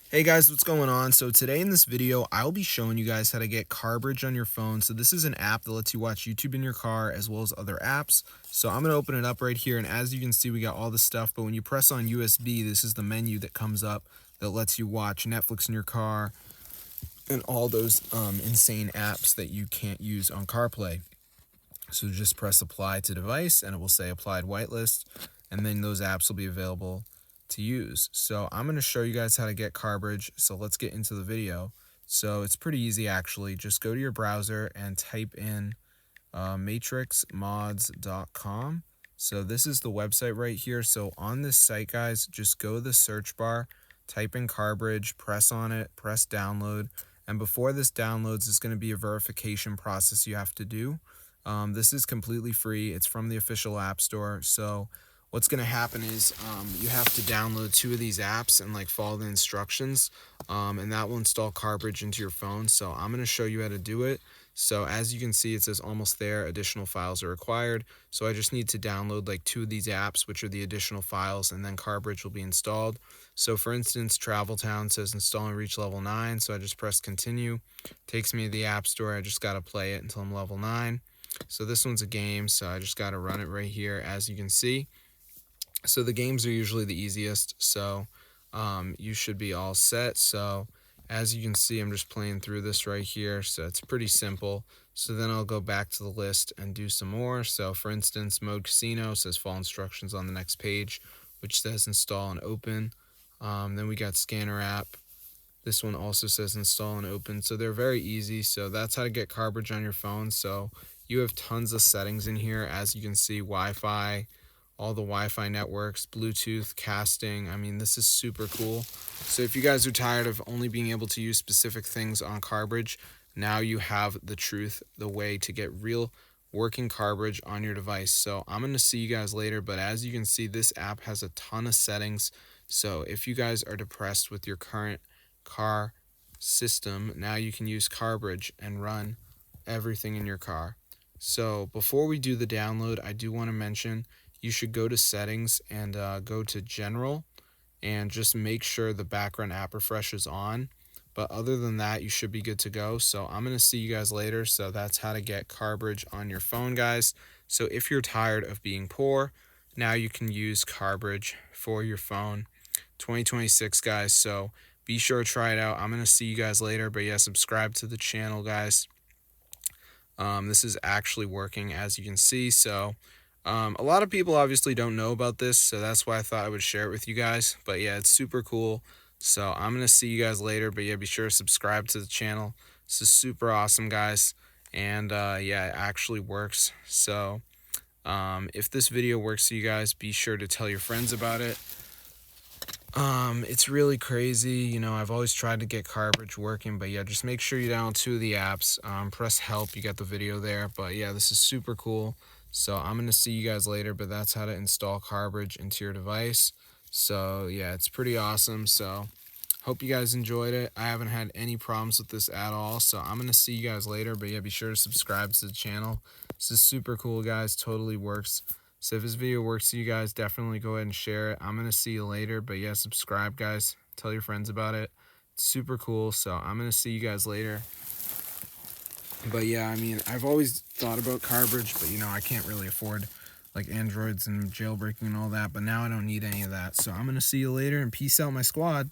Hey guys, what's going on? So today in this video, I'll be showing you guys how to get CarBridge on your phone. So this is an app that lets you watch YouTube in your car as well as other apps. So I'm going to open it up right here, and as you can see, we got all the stuff, but when you press on USB, this is the menu that comes up that lets you watch Netflix in your car and all those insane apps that you can't use on CarPlay. So just press apply to device and it will say applied whitelist, and then those apps will be available to use. So I'm going to show you guys how to get CarBridge. So let's get into the video. So it's pretty easy actually. Just go to your browser and type in matrixmods.com. So this is the website right here. So on this site, guys, just go to the search bar, type in CarBridge, press on it, press download. And before this downloads, it's going to be a verification process you have to do. This is completely free. It's from the official app store. So what's going to happen is you have to download 2 of these apps and follow the instructions, and that will install CarBridge into your phone. So I'm going to show you how to do it. So as you can see, it says almost there, additional files are required. So I just need to download 2 of these apps, which are the additional files, and then CarBridge will be installed. So for instance, Travel Town says install and reach level 9. So I just press continue, takes me to the app store. I just got to play it until I'm level 9. So this one's a game, so I just got to run it right here, as you can see. So the games are usually the easiest, so you should be all set. So as you can see, I'm just playing through this right here, so it's pretty simple. So then I'll go back to the list and do some more. So for instance, Mode Casino says follow instructions on the next page, which says install and open. Then we got Scanner app. This one also says install and open. So they're very easy. So that's how to get CarBridge on your phone. So you have tons of settings in here. As you can see, Wi-Fi, all the Wi-Fi networks, Bluetooth, casting. I mean, this is super cool. So if you guys are tired of only being able to use specific things on CarBridge, now you have the truth, the way to get real working CarBridge on your device. So I'm going to see you guys later, but as you can see, this app has a ton of settings. So if you guys are depressed with your current car system, now you can use CarBridge and run everything in your car. So before we do the download, I do want to mention you should go to settings and go to general and just make sure the background app refresh is on. But other than that, you should be good to go. So I'm going to see you guys later. So that's how to get CarBridge on your phone, guys. So if you're tired of being poor, now you can use CarBridge for your phone. 2026, guys. So be sure to try it out. I'm going to see you guys later. But yeah, subscribe to the channel, guys. This is actually working, as you can see. So a lot of people obviously don't know about this, so that's why I thought I would share it with you guys. But yeah, it's super cool. So I'm going to see you guys later. But yeah, be sure to subscribe to the channel. This is super awesome, guys. And yeah, it actually works. So if this video works for you guys, be sure to tell your friends about it. It's really crazy. You know, I've always tried to get CarBridge working, but yeah, just make sure you download 2 of the apps. Press help, you got the video there. But yeah, this is super cool. So I'm going to see you guys later, but that's how to install CarBridge into your device. So yeah, it's pretty awesome. So hope you guys enjoyed it. I haven't had any problems with this at all. So I'm going to see you guys later, but yeah, be sure to subscribe to the channel. This is super cool, guys. Totally works. So if this video works for you guys, definitely go ahead and share it. I'm going to see you later. But yeah, subscribe, guys. Tell your friends about it. It's super cool. So I'm going to see you guys later. But yeah, I mean, I've always thought about CarBridge, but you know, I can't really afford Androids and jailbreaking and all that. But now I don't need any of that. So I'm going to see you later, and peace out, my squad.